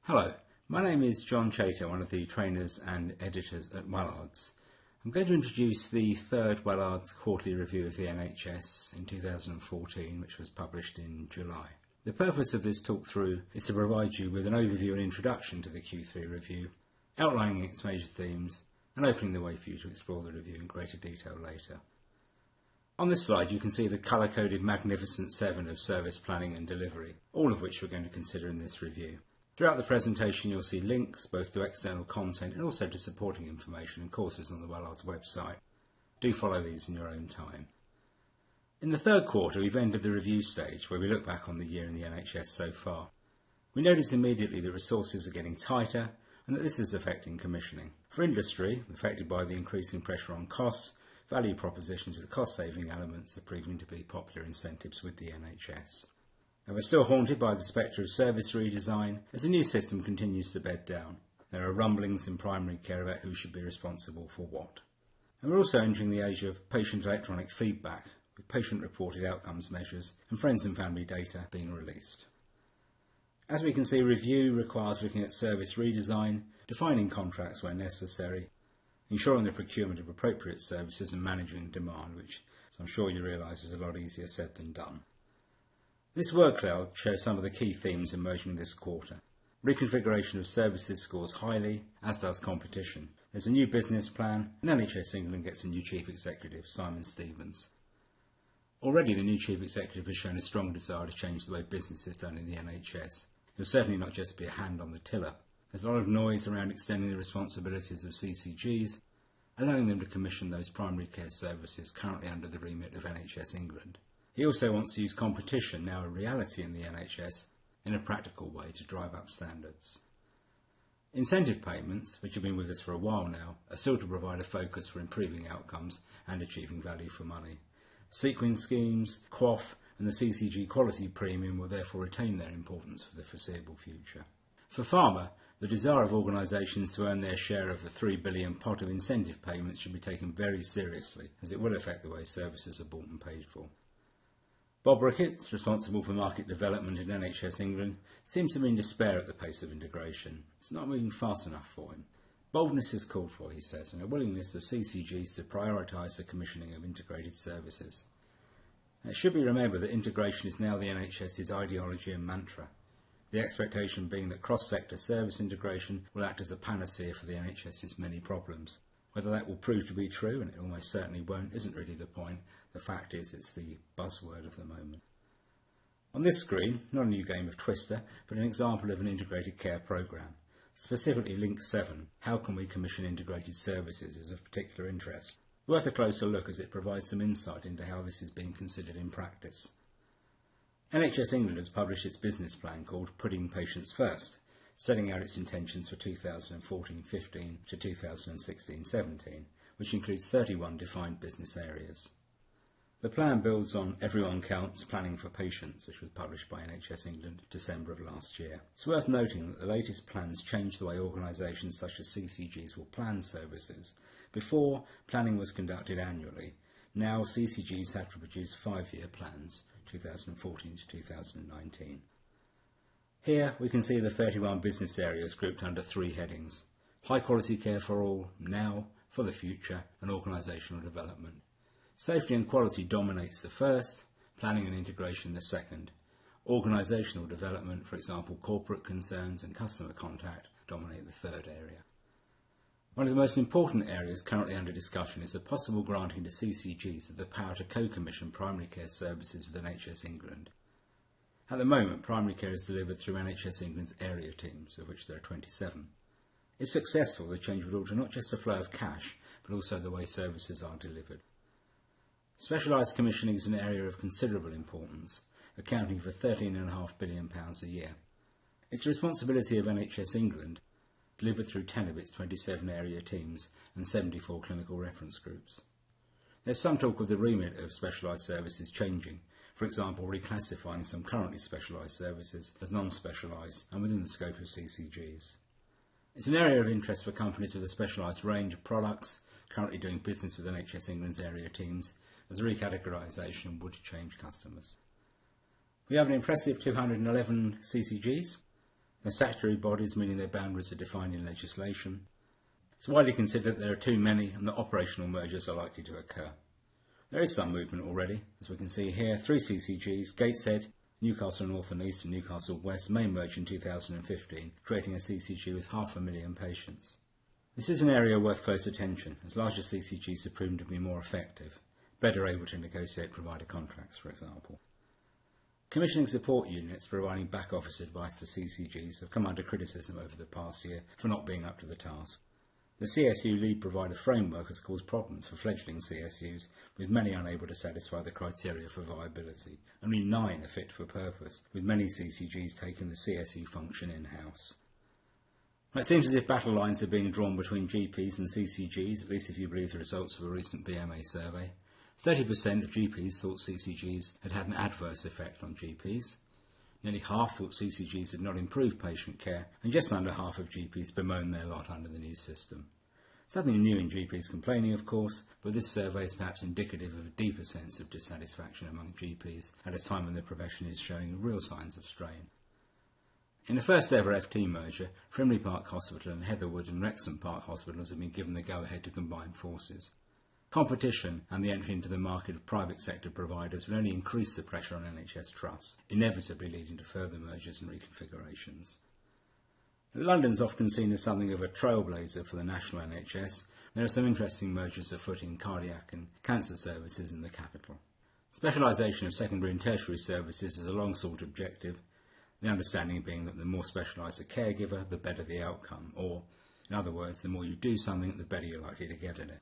Hello, my name is John Chater, one of the trainers and editors at Wellards. I'm going to introduce the third Wellards quarterly review of the NHS in 2014, which was published in July. The purpose of this talk through is to provide you with an overview and introduction to the Q3 review, outlining its major themes and opening the way for you to explore the review in greater detail later. On this slide you can see the colour-coded Magnificent Seven of service planning and delivery, all of which we're going to consider in this review. Throughout the presentation you'll see links both to external content and also to supporting information and courses on the Wellards website. Do follow these in your own time. In the third quarter we've ended the review stage where we look back on the year in the NHS so far. We notice immediately that resources are getting tighter and that this is affecting commissioning. For industry, affected by the increasing pressure on costs, value propositions with cost-saving elements are proving to be popular incentives with the NHS. And we're still haunted by the spectre of service redesign as the new system continues to bed down. There are rumblings in primary care about who should be responsible for what. And we're also entering the age of patient electronic feedback, with patient-reported outcomes measures and friends and family data being released. As we can see, review requires looking at service redesign, defining contracts where necessary, ensuring the procurement of appropriate services and managing demand, which, as I'm sure you realise, is a lot easier said than done. This workload shows some of the key themes emerging this quarter. Reconfiguration of services scores highly, as does competition. There's a new business plan, and NHS England gets a new Chief Executive, Simon Stevens. Already the new Chief Executive has shown a strong desire to change the way business is done in the NHS. He'll certainly not just be a hand on the tiller. There's a lot of noise around extending the responsibilities of CCGs, allowing them to commission those primary care services currently under the remit of NHS England. He also wants to use competition, now a reality in the NHS, in a practical way to drive up standards. Incentive payments, which have been with us for a while now, are still to provide a focus for improving outcomes and achieving value for money. Sequin schemes, QOF and the CCG quality premium will therefore retain their importance for the foreseeable future. For pharma, the desire of organisations to earn their share of the £3 billion pot of incentive payments should be taken very seriously, as it will affect the way services are bought and paid for. Bob Ricketts, responsible for market development in NHS England, seems to be in despair at the pace of integration. It's not moving fast enough for him. Boldness is called for, he says, and a willingness of CCGs to prioritise the commissioning of integrated services. It should be remembered that integration is now the NHS's ideology and mantra, the expectation being that cross-sector service integration will act as a panacea for the NHS's many problems. Whether that will prove to be true, and it almost certainly won't, isn't really the point. The fact is it's the buzzword of the moment. On this screen, not a new game of Twister, but an example of an integrated care programme. Specifically Link 7, How Can We Commission Integrated Services, is of particular interest. Worth a closer look as it provides some insight into how this is being considered in practice. NHS England has published its business plan called Putting Patients First, setting out its intentions for 2014-15 to 2016-17, which includes 31 defined business areas. The plan builds on Everyone Counts Planning for Patients, which was published by NHS England December of last year. It's worth noting that the latest plans change the way organisations such as CCGs will plan services. Before, planning was conducted annually. Now CCGs have to produce 5-year plans, 2014 to 2019. Here we can see the 31 business areas grouped under 3 headings: high quality care for all, now, for the future, and organisational development. Safety and quality dominates the first, planning and integration the second. Organisational development, for example corporate concerns and customer contact, dominate the third area. One of the most important areas currently under discussion is the possible granting to CCGs of the power to co-commission primary care services with NHS England. At the moment, primary care is delivered through NHS England's area teams, of which there are 27. If successful, the change would alter not just the flow of cash, but also the way services are delivered. Specialised commissioning is an area of considerable importance, accounting for £13.5 billion a year. It's the responsibility of NHS England, delivered through 10 of its 27 area teams and 74 clinical reference groups. There's some talk of the remit of specialised services changing, for example reclassifying some currently specialised services as non-specialised and within the scope of CCGs. It's an area of interest for companies with a specialised range of products currently doing business with NHS England's area teams, as recategorisation would change customers. We have an impressive 211 CCGs. They're statutory bodies, meaning their boundaries are defined in legislation. It's widely considered that there are too many and that operational mergers are likely to occur. There is some movement already. As we can see here, 3 CCGs, Gateshead, Newcastle North and East and Newcastle West, may merge in 2015, creating a CCG with 500,000 patients. This is an area worth close attention, as larger CCGs have proven to be more effective, better able to negotiate provider contracts, for example. Commissioning support units providing back office advice to CCGs have come under criticism over the past year for not being up to the task. The CSU lead provider framework has caused problems for fledgling CSUs, with many unable to satisfy the criteria for viability. Only 9 are fit for purpose, with many CCGs taking the CSU function in-house. It seems as if battle lines are being drawn between GPs and CCGs, at least if you believe the results of a recent BMA survey. 30% of GPs thought CCGs had had an adverse effect on GPs. Nearly half thought CCGs had not improved patient care, and just under half of GPs bemoaned their lot under the new system. Something new in GPs complaining, of course, but this survey is perhaps indicative of a deeper sense of dissatisfaction among GPs at a time when the profession is showing real signs of strain. In the first ever FT merger, Frimley Park Hospital and Heatherwood and Wrexham Park Hospitals have been given the go-ahead to combine forces. Competition and the entry into the market of private sector providers will only increase the pressure on NHS trusts, inevitably leading to further mergers and reconfigurations. London's often seen as something of a trailblazer for the national NHS. There are some interesting mergers afoot in cardiac and cancer services in the capital. Specialisation of secondary and tertiary services is a long-sought objective, the understanding being that the more specialised a caregiver, the better the outcome, or, in other words, the more you do something, the better you're likely to get at it.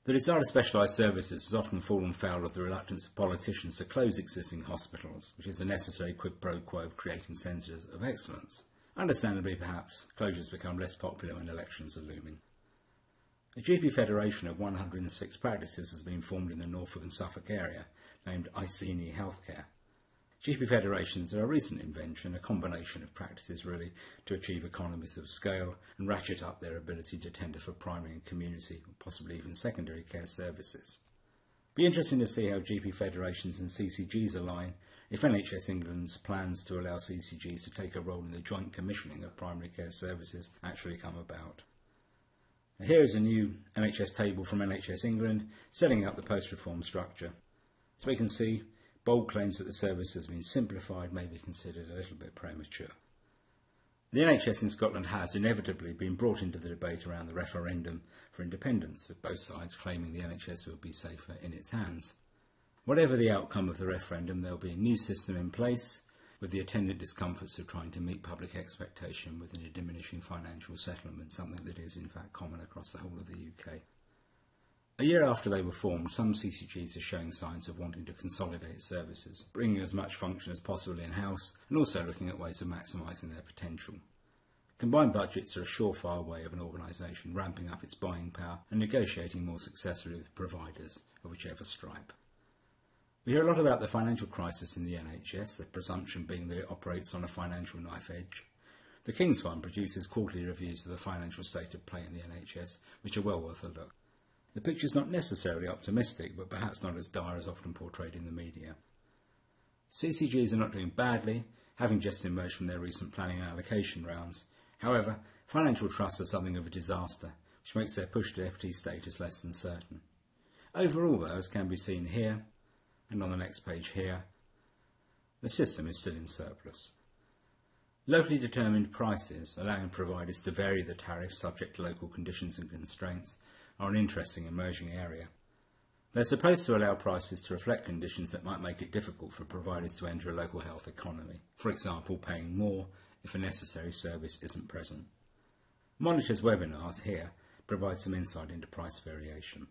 The desire to specialise services has often fallen foul of the reluctance of politicians to close existing hospitals, which is a necessary quid pro quo of creating centres of excellence. Understandably, perhaps, closures become less popular when elections are looming. A GP federation of 106 practices has been formed in the Norfolk and Suffolk area, named Iceni Healthcare. GP federations are a recent invention, a combination of practices really, to achieve economies of scale and ratchet up their ability to tender for primary and community, or possibly even secondary care services. Be interesting to see how GP federations and CCGs align if NHS England's plans to allow CCGs to take a role in the joint commissioning of primary care services actually come about. Here is a new NHS table from NHS England setting out the post-reform structure. As we can see, bold claims that the service has been simplified may be considered a little bit premature. The NHS in Scotland has inevitably been brought into the debate around the referendum for independence, with both sides claiming the NHS will be safer in its hands. Whatever the outcome of the referendum, there will be a new system in place, with the attendant discomforts of trying to meet public expectation within a diminishing financial settlement, something that is in fact common across the whole of the UK. A year after they were formed, some CCGs are showing signs of wanting to consolidate services, bringing as much function as possible in-house and also looking at ways of maximising their potential. Combined budgets are a surefire way of an organisation ramping up its buying power and negotiating more successfully with providers of whichever stripe. We hear a lot about the financial crisis in the NHS, the presumption being that it operates on a financial knife edge. The King's Fund produces quarterly reviews of the financial state of play in the NHS, which are well worth a look. The picture is not necessarily optimistic, but perhaps not as dire as often portrayed in the media. CCGs are not doing badly, having just emerged from their recent planning and allocation rounds. However, financial trusts are something of a disaster, which makes their push to FT status less than certain. Overall, though, as can be seen here, and on the next page here, the system is still in surplus. Locally determined prices, allowing providers to vary the tariff subject to local conditions and constraints, are an interesting emerging area. They're supposed to allow prices to reflect conditions that might make it difficult for providers to enter a local health economy, for example paying more if a necessary service isn't present. Monitor's webinars here provide some insight into price variation.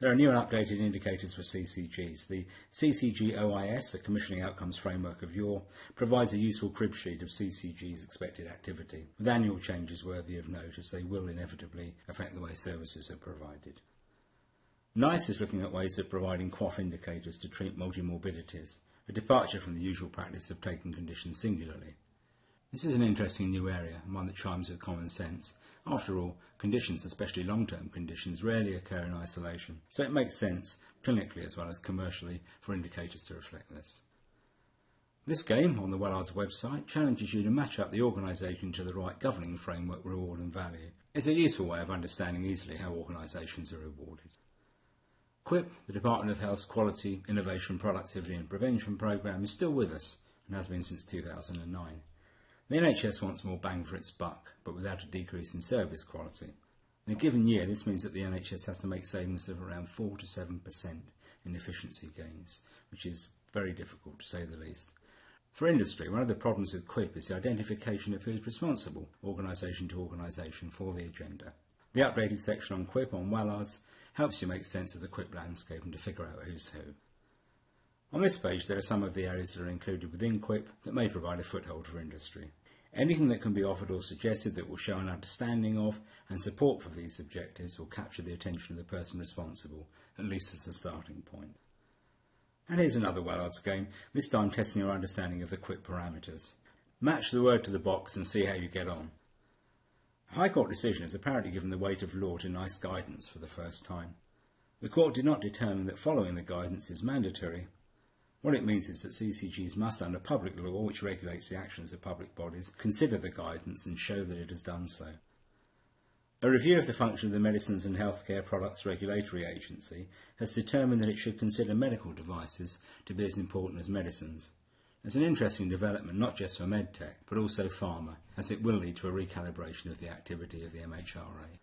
There are new and updated indicators for CCGs. The CCG OIS, a commissioning outcomes framework of yore, provides a useful crib sheet of CCG's expected activity, with annual changes worthy of note as they will inevitably affect the way services are provided. NICE is looking at ways of providing QOF indicators to treat multimorbidities, a departure from the usual practice of taking conditions singularly. This is an interesting new area, and one that chimes with common sense. After all, conditions, especially long-term conditions, rarely occur in isolation, so it makes sense, clinically as well as commercially, for indicators to reflect this. This game, on the Wellard's website, challenges you to match up the organisation to the right governing framework, reward and value. It's a useful way of understanding easily how organisations are rewarded. QUIP, the Department of Health's Quality, Innovation, Productivity and Prevention programme, is still with us and has been since 2009. The NHS wants more bang for its buck, but without a decrease in service quality. In a given year, this means that the NHS has to make savings of around 4 to 7% in efficiency gains, which is very difficult to say the least. For industry, one of the problems with QUIP is the identification of who is responsible, organisation to organisation, for the agenda. The updated section on QUIP on Wellards helps you make sense of the QUIP landscape and to figure out who's who. On this page there are some of the areas that are included within QUIP that may provide a foothold for industry. Anything that can be offered or suggested that will show an understanding of and support for these objectives will capture the attention of the person responsible, at least as a starting point. And here's another Wellard's game, this time testing your understanding of the QUIP parameters. Match the word to the box and see how you get on. A High Court decision has apparently given the weight of law to nice guidance for the first time. The court did not determine that following the guidance is mandatory. What it means is that CCGs must, under public law, which regulates the actions of public bodies, consider the guidance and show that it has done so. A review of the function of the Medicines and Healthcare Products Regulatory Agency has determined that it should consider medical devices to be as important as medicines. It's an interesting development not just for medtech, but also pharma, as it will lead to a recalibration of the activity of the MHRA.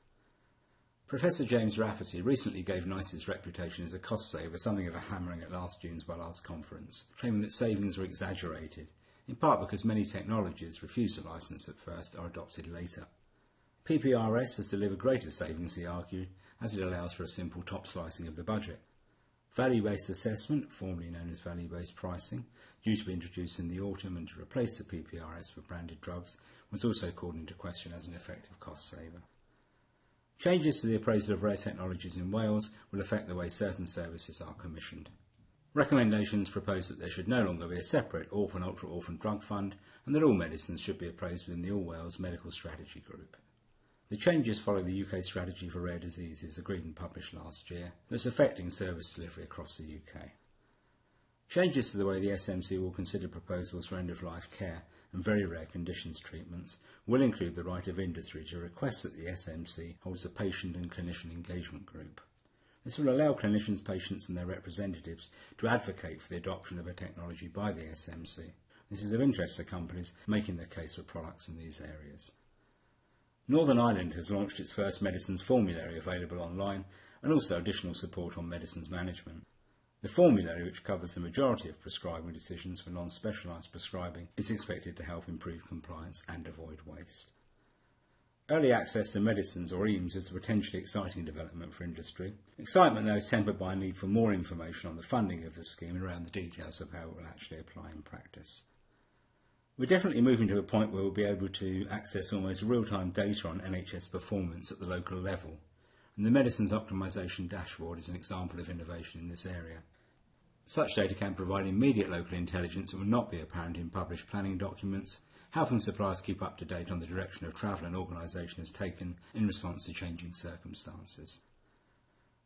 Professor James Rafferty recently gave NICE's reputation as a cost saver something of a hammering at last June's Wellards conference, claiming that savings were exaggerated, in part because many technologies refused a licence at first or adopted later. PPRS has delivered greater savings, he argued, as it allows for a simple top slicing of the budget. Value-based assessment, formerly known as value-based pricing, due to be introduced in the autumn and to replace the PPRS for branded drugs, was also called into question as an effective cost saver. Changes to the appraisal of rare technologies in Wales will affect the way certain services are commissioned. Recommendations propose that there should no longer be a separate orphan ultra-orphan drug fund and that all medicines should be appraised within the All Wales Medical Strategy Group. The changes follow the UK Strategy for Rare Diseases agreed and published last year that's affecting service delivery across the UK. Changes to the way the SMC will consider proposals for end-of-life care and very rare conditions treatments will include the right of industry to request that the SMC holds a patient and clinician engagement group. This will allow clinicians, patients and their representatives to advocate for the adoption of a technology by the SMC. This is of interest to companies making their case for products in these areas. Northern Ireland has launched its first medicines formulary available online and also additional support on medicines management. The formulary, which covers the majority of prescribing decisions for non-specialised prescribing, is expected to help improve compliance and avoid waste. Early access to medicines, or EAMS, is a potentially exciting development for industry. Excitement, though, is tempered by a need for more information on the funding of the scheme and around the details of how it will actually apply in practice. We're definitely moving to a point where we'll be able to access almost real-time data on NHS performance at the local level, and the Medicines Optimisation Dashboard is an example of innovation in this area. Such data can provide immediate local intelligence that will not be apparent in published planning documents, helping suppliers keep up to date on the direction of travel an organisation has taken in response to changing circumstances.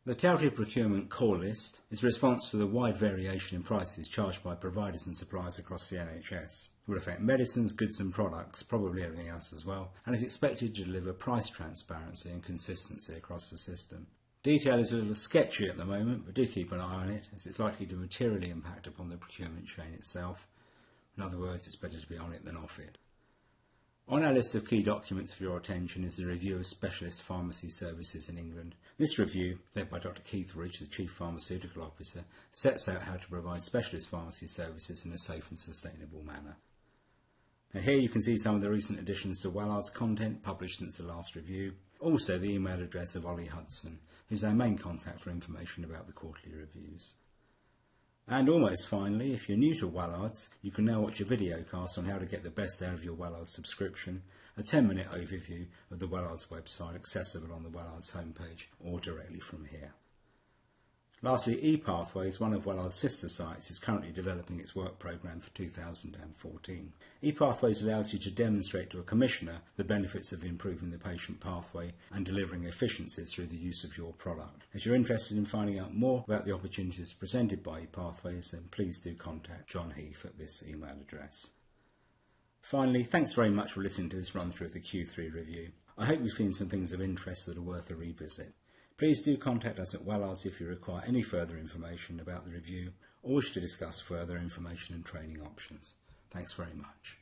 The touted procurement call list is a response to the wide variation in prices charged by providers and suppliers across the NHS. It will affect medicines, goods and products, probably everything else as well, and is expected to deliver price transparency and consistency across the system. Detail is a little sketchy at the moment, but do keep an eye on it, as it's likely to materially impact upon the procurement chain itself. In other words, it's better to be on it than off it. On our list of key documents for your attention is the review of specialist pharmacy services in England. This review, led by Dr. Keith Ridge, the Chief Pharmaceutical Officer, sets out how to provide specialist pharmacy services in a safe and sustainable manner. Now here you can see some of the recent additions to Wellard's content published since the last review, also the email address of Ollie Hudson, who's our main contact for information about the quarterly reviews. And almost finally, if you're new to Wellards, you can now watch a video cast on how to get the best out of your Wellards subscription, a 10-minute overview of the Wellards website accessible on the Wellards homepage or directly from here. Lastly, ePathways, one of Wellard's sister sites, is currently developing its work programme for 2014. ePathways allows you to demonstrate to a commissioner the benefits of improving the patient pathway and delivering efficiencies through the use of your product. If you're interested in finding out more about the opportunities presented by ePathways, then please do contact John Heath at this email address. Finally, thanks very much for listening to this run through of the Q3 review. I hope you've seen some things of interest that are worth a revisit. Please do contact us at Wellard's if you require any further information about the review or wish to discuss further information and training options. Thanks very much.